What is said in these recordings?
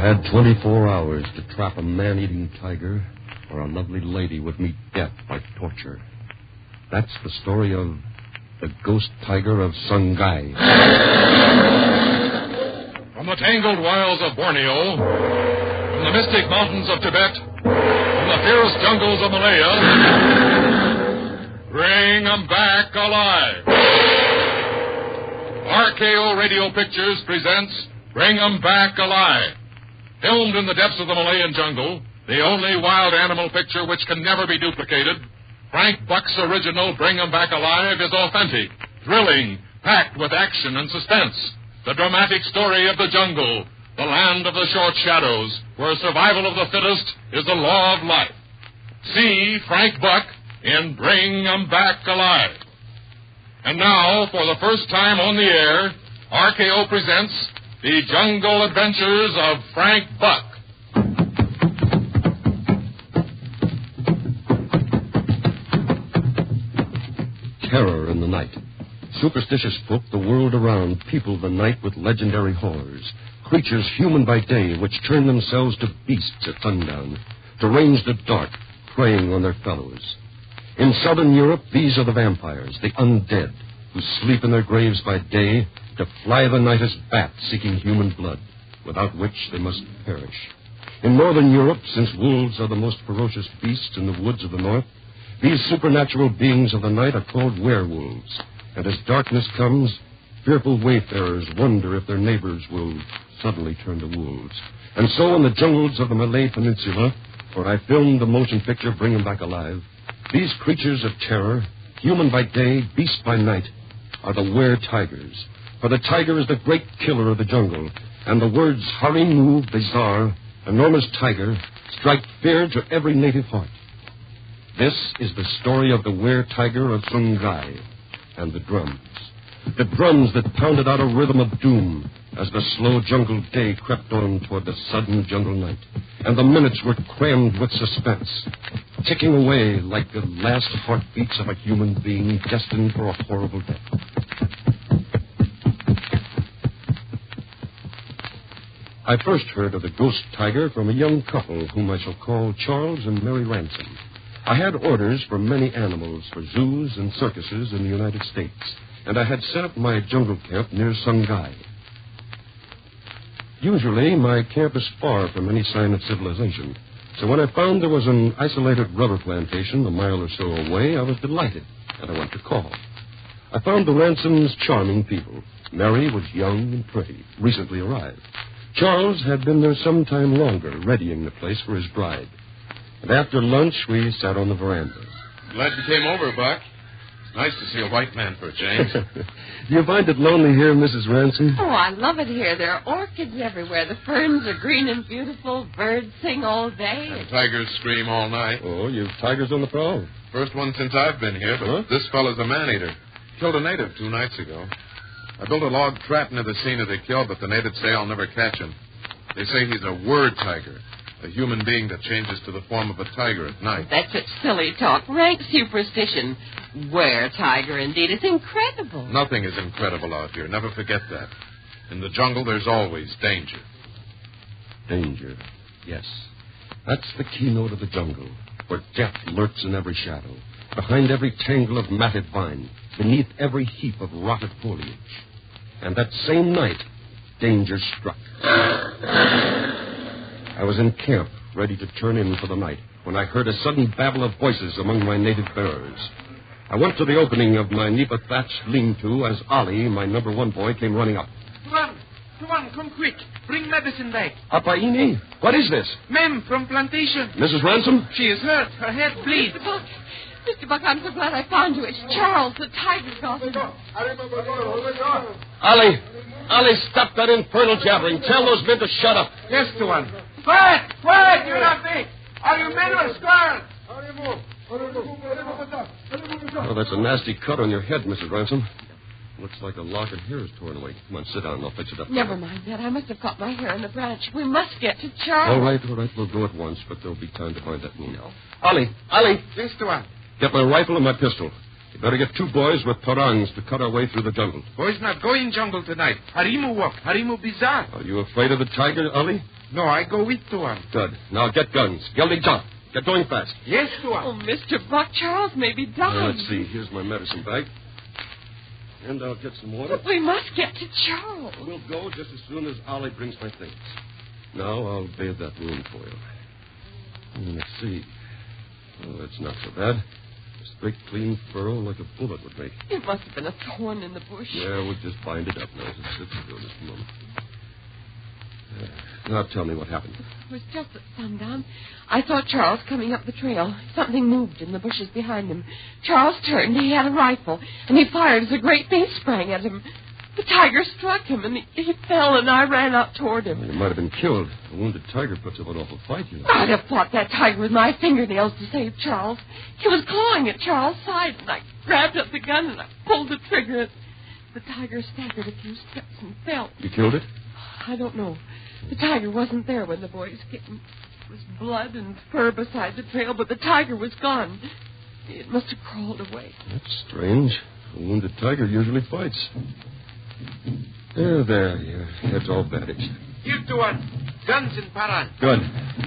had 24 hours to trap a man-eating tiger, or a lovely lady would meet death by torture. That's the story of the ghost tiger of Sungai. From the tangled wilds of Borneo, from the mystic mountains of Tibet, from the fierce jungles of Malaya, bring 'em back alive. RKO Radio Pictures presents Bring 'Em Back Alive. Filmed in the depths of the Malayan jungle, the only wild animal picture which can never be duplicated, Frank Buck's original Bring 'Em Back Alive is authentic, thrilling, packed with action and suspense. The dramatic story of the jungle, the land of the short shadows, where survival of the fittest is the law of life. See Frank Buck in Bring 'Em Back Alive. And now, for the first time on the air, RKO presents The Jungle Adventures of Frank Buck. Terror in the night. Superstitious folk the world around people the night with legendary horrors. Creatures human by day which turn themselves to beasts at sundown, to range the dark, preying on their fellows. In southern Europe, these are the vampires, the undead, who sleep in their graves by day to fly the night as bats seeking human blood, without which they must perish. In northern Europe, since wolves are the most ferocious beasts in the woods of the north, these supernatural beings of the night are called werewolves. And as darkness comes, fearful wayfarers wonder if their neighbors will suddenly turn to wolves. And so in the jungles of the Malay Peninsula, where I filmed the motion picture Bring 'Em Back Alive, these creatures of terror, human by day, beast by night, are the were-tigers. For the tiger is the great killer of the jungle, and the words Harimau, bizarre, enormous tiger, strike fear to every native heart. This is the story of the were-tiger of Sungai and the drums. The drums that pounded out a rhythm of doom as the slow jungle day crept on toward the sudden jungle night. And the minutes were crammed with suspense, ticking away like the last heartbeats of a human being destined for a horrible death. I first heard of the ghost tiger from a young couple whom I shall call Charles and Mary Ransom. I had orders for many animals for zoos and circuses in the United States, and I had set up my jungle camp near Sungai. Usually, my camp is far from any sign of civilization, so when I found there was an isolated rubber plantation a mile or so away, I was delighted, and I went to call. I found the Ransoms charming people. Mary was young and pretty, recently arrived. Charles had been there some time longer, readying the place for his bride. And after lunch, we sat on the veranda. Glad you came over, Buck. It's nice to see a white man for a change. Do you find it lonely here, Mrs. Ransom? Oh, I love it here. There are orchids everywhere. The ferns are green and beautiful. Birds sing all day. And tigers scream all night. Oh, you've tigers on the prowl. First one since I've been here, but this fellow's a man-eater. Killed a native 2 nights ago. I built a log trap near the scene of the kill, but the natives say I'll never catch him. They say he's a were-tiger, a human being that changes to the form of a tiger at night. That's such silly talk. Rank superstition. Were-tiger, indeed. It's incredible. Nothing is incredible out here. Never forget that. In the jungle, there's always danger. Danger, yes. That's the keynote of the jungle, where death lurks in every shadow, behind every tangle of matted vine, beneath every heap of rotted foliage. And that same night, danger struck. I was in camp, ready to turn in for the night, when I heard a sudden babble of voices among my native bearers. I went to the opening of my Nipa-thatched lean-to as Ali, my number 1 boy, came running up. Tuan, come quick. Bring medicine back. Apaini? What is this? Ma'am, from plantation. Mrs. Ransom? She is hurt. Her head bleeds. Mr. Buck, I'm so glad I found you. It's Charles, the tiger gossip. Ali, stop that infernal jabbering. Tell those men to shut up. Yes, Tuan. Quiet, you nothing. Are you men or scarred? Oh, that's a nasty cut on your head, Mrs. Ransom. Looks like a lock of hair is torn away. Come on, sit down. I'll fix it up. Never mind that. I must have caught my hair in the branch. We must get to Charles. All right. We'll go at once, but there'll be time to find that wound. Ali. Yes, Tuan. Get my rifle and my pistol. You better get 2 boys with parangs to cut our way through the jungle. Boys not going jungle tonight. Harimu walk. Harimu bizarre. Are you afraid of the tiger, Ali? No, I go with Tuan. Good. Now get guns. Geldy, jump. Get going fast. Yes, Tuan. Oh, Mr. Buck, Charles may be dying. Let's see. Here's my medicine bag. And I'll get some water. But we must get to Charles. We'll go just as soon as Ollie brings my things. Now I'll bathe that wound for you. Let's see. Oh, it's not so bad. A straight, clean furrow like a bullet would make. It must have been a thorn in the bush. Yeah, we'll just bind it up now. Sit still just a moment. Now tell me what happened. It was just at sundown. I saw Charles coming up the trail. Something moved in the bushes behind him. Charles turned. He had a rifle, and he fired as a great beast sprang at him. The tiger struck him, and he fell, and I ran out toward him. Well, he might have been killed. A wounded tiger puts up an awful fight, you know. I'd have fought that tiger with my fingernails to save Charles. He was clawing at Charles' side, and I grabbed up the gun, and I pulled the trigger. The tiger staggered a few steps and fell. You killed it? I don't know. The tiger wasn't there when the boys came. There was blood and fur beside the trail, but the tiger was gone. It must have crawled away. That's strange. A wounded tiger usually fights. There. Your head's all bandaged. Here, Tuan. Guns in Paran. Good.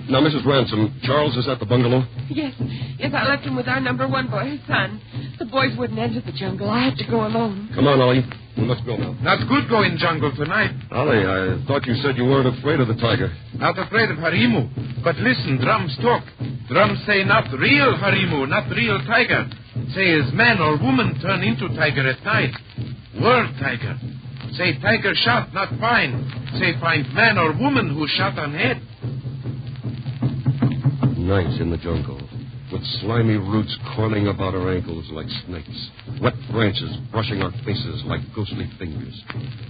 Now, Mrs. Ransom, Charles is at the bungalow? Yes, I left him with our number 1 boy, his son. The boys wouldn't enter the jungle. I had to go alone. Come on, Ollie. We must go now. Not good going jungle tonight. Ollie, I thought you said you weren't afraid of the tiger. Not afraid of Harimu. But listen, drums talk. Drums say not real Harimu, not real tiger. Say is man or woman turn into tiger at night. World tiger. Say tiger shot, not find. Say find man or woman who shot on head. Night in the jungle, with slimy roots coiling about our ankles like snakes, wet branches brushing our faces like ghostly fingers,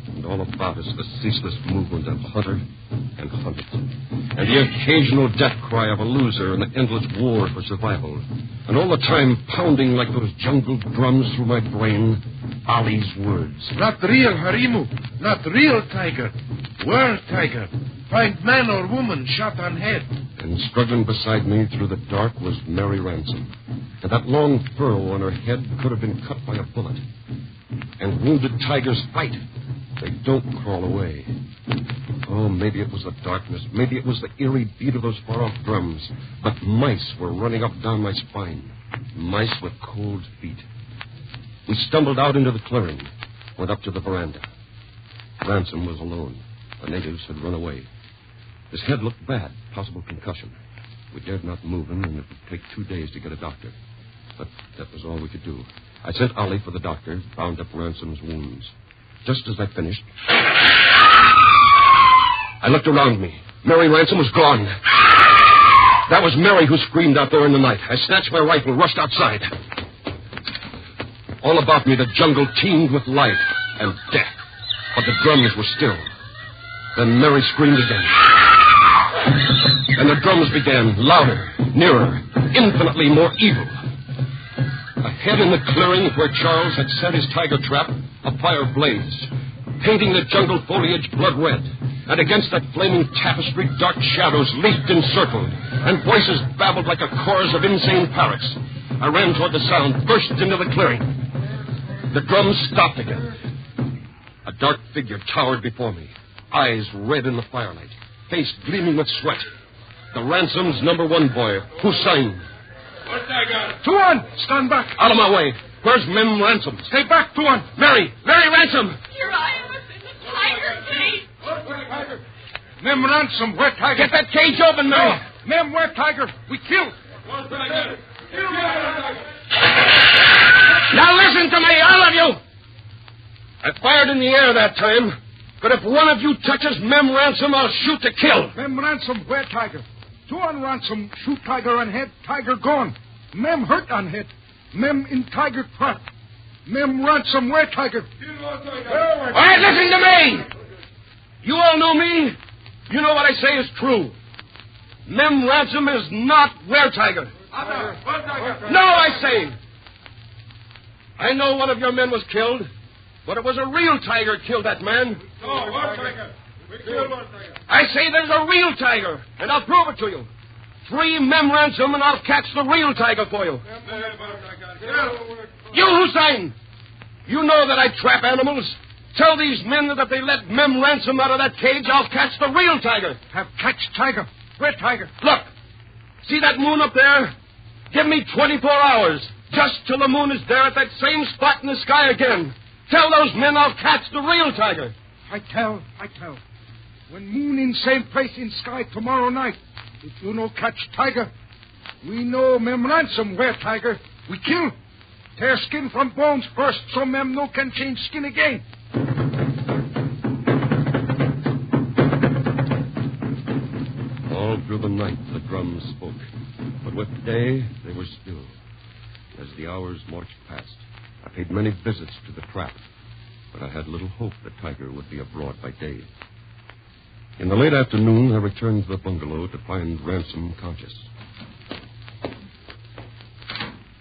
and all about us the ceaseless movement of hunter and hunted, and the occasional death cry of a loser in the endless war for survival, and all the time pounding like those jungle drums through my brain, Ali's words. Not real Harimu, not real tiger. World tiger. Find man or woman shot on head. And struggling beside me through the dark was Mary Ransom. And that long furrow on her head could have been cut by a bullet. And wounded tigers fight. They don't crawl away. Oh, maybe it was the darkness. Maybe it was the eerie beat of those far-off drums. But mice were running up down my spine. Mice with cold feet. We stumbled out into the clearing. Went up to the veranda. Ransom was alone. The natives had run away. His head looked bad, possible concussion. We dared not move him, and it would take 2 days to get a doctor. But that was all we could do. I sent Ollie for the doctor, bound up Ransom's wounds. Just as I finished, I looked around me. Mary Ransom was gone. That was Mary who screamed out there in the night. I snatched my rifle, rushed outside. All about me, the jungle teemed with life and death. But the drums were still. Then Mary screamed again. And the drums began, louder, nearer, infinitely more evil. Ahead in the clearing where Charles had set his tiger trap, a fire blazed, painting the jungle foliage blood red. And against that flaming tapestry, dark shadows leaped and circled, and voices babbled like a chorus of insane parrots. I ran toward the sound, burst into the clearing. The drums stopped again. A dark figure towered before me, eyes red in the firelight, face gleaming with sweat. The Ransom's number 1 boy, Hussein. Tuan, stand back. Out of my way. Where's Mem Ransom? Stay back, Tuan. Mary Ransom! Here I am in the tiger cage. Mem Ransom, where tiger? Get that cage open, Mary! No. Mem, where tiger? We killed. Now listen to me, all of you! I fired in the air that time, but if one of you touches Mem Ransom, I'll shoot to kill. Mem Ransom, where tiger? Tuan Ransom, shoot tiger on head, tiger gone. Mem hurt on head. Mem in tiger trap. Mem Ransom, where tiger? All right, listen to me! You all know me. You know what I say is true. Mem Ransom is not were tiger. No, I say. I know one of your men was killed, but it was a real tiger killed that man. We killed one tiger. I say there's a real tiger, and I'll prove it to you. 3 mem ransom, and I'll catch the real tiger for you. You, Hussein! You know that I trap animals. Tell these men that if they let Mem Ransom out of that cage, I'll catch the real tiger. Have catch tiger. Where tiger? Look, see that moon up there? Give me 24 hours, just till the moon is there at that same spot in the sky again. Tell those men I'll catch the real tiger. I tell. When moon in same place in sky tomorrow night, if you no catch tiger, we know Mem Ransom where tiger. We kill. Tear skin from bones first, so Mem no can change skin again. All through the night the drums spoke, but with day they were still. As the hours marched past, I paid many visits to the trap, but I had little hope that Tiger would be abroad by day. In the late afternoon, I returned to the bungalow to find Ransom conscious.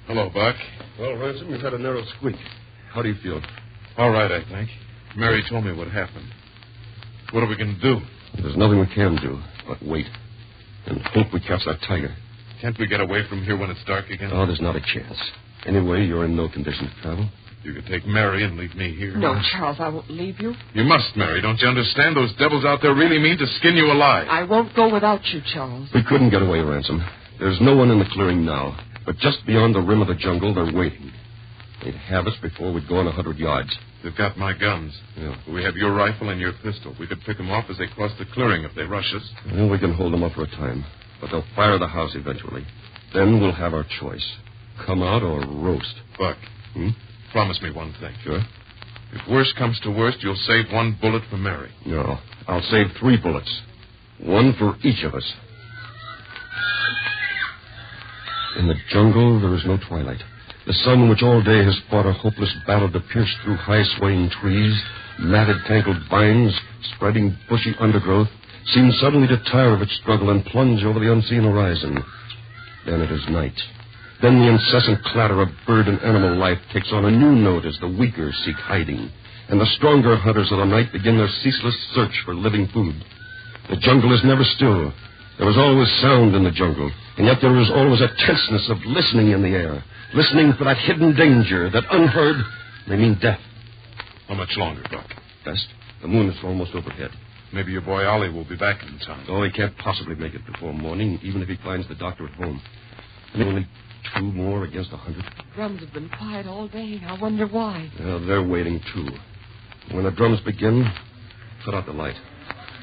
Hello, Buck. Well, Ransom, you've had a narrow squeak. How do you feel? All right, I think. Mary told me what happened. What are we going to do? There's nothing we can do but wait and hope we catch that tiger. Can't we get away from here when it's dark again? Oh, there's not a chance. Anyway, you're in no condition to travel. You could take Mary and leave me here. No, Charles, I won't leave you. You must, Mary. Don't you understand? Those devils out there really mean to skin you alive. I won't go without you, Charles. We couldn't get away, Ransom. There's no one in the clearing now, but just beyond the rim of the jungle, they're waiting. They'd have us before we'd go on 100 yards. They've got my guns. Yeah. We have your rifle and your pistol. We could pick them off as they cross the clearing if they rush us. Well, we can hold them up for a time, but they'll fire the house eventually. Then we'll have our choice. Come out or roast. Buck, promise me one thing. Sure. If worst comes to worst, you'll save 1 bullet for Mary. No, I'll save 3 bullets. 1 for each of us. In the jungle, there is no twilight. The sun, which all day has fought a hopeless battle to pierce through high swaying trees, matted tangled vines, spreading bushy undergrowth, seems suddenly to tire of its struggle and plunge over the unseen horizon. Then it is night. Then the incessant clatter of bird and animal life takes on a new note as the weaker seek hiding, and the stronger hunters of the night begin their ceaseless search for living food. The jungle is never still. There is always sound in the jungle, and yet there is always a tenseness of listening in the air, listening for that hidden danger that unheard may mean death. How much longer, Buck? Best. The moon is almost overhead. Maybe your boy Ollie will be back in time. Oh, he can't possibly make it before morning, even if he finds the doctor at home. And only 2 more against 100. The drums have been quiet all day. I wonder why. Well, they're waiting, too. When the drums begin, put out the light.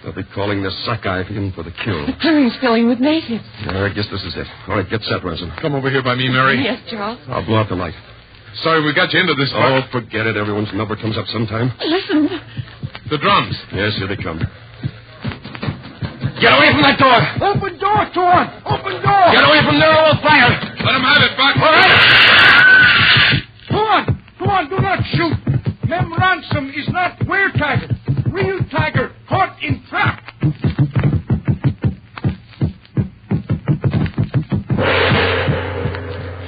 They'll be calling the Sakai in for the kill. The clearing's filling with natives. I guess this is it. All right, get set, Ransom. Come over here by me, Mary. Yes, Charles. I'll blow out the light. Sorry we got you into this. Oh, forget it. Everyone's number comes up sometime. Listen. The drums. Yes, here they come. Get away from that door! Open door, Torn! Open door! Get away from there or we'll fire! Let him have it, Buck. Go on, do not shoot. Mem Ransom is not were tiger. Real tiger caught in trap.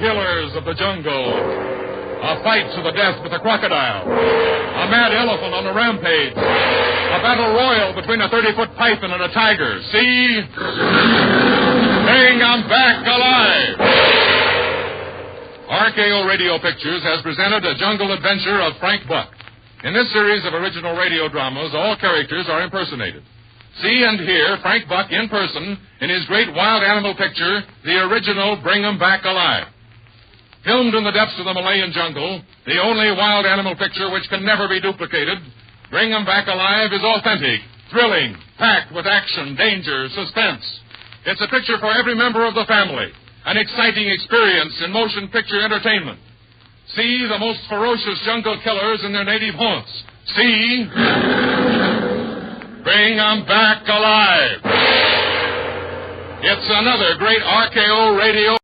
Killers of the jungle. A fight to the death with a crocodile. A mad elephant on a rampage. A battle royal between a 30-foot python and a tiger. See? Bring 'em back alive. RKO Radio Pictures has presented A Jungle Adventure of Frank Buck. In this series of original radio dramas, all characters are impersonated. See and hear Frank Buck in person in his great wild animal picture, the original Bring 'em Back Alive. Filmed in the depths of the Malayan jungle, the only wild animal picture which can never be duplicated, Bring 'em Back Alive is authentic, thrilling, packed with action, danger, suspense. It's a picture for every member of the family, an exciting experience in motion picture entertainment. See the most ferocious jungle killers in their native haunts. See Bring 'em Back Alive. It's another great RKO Radio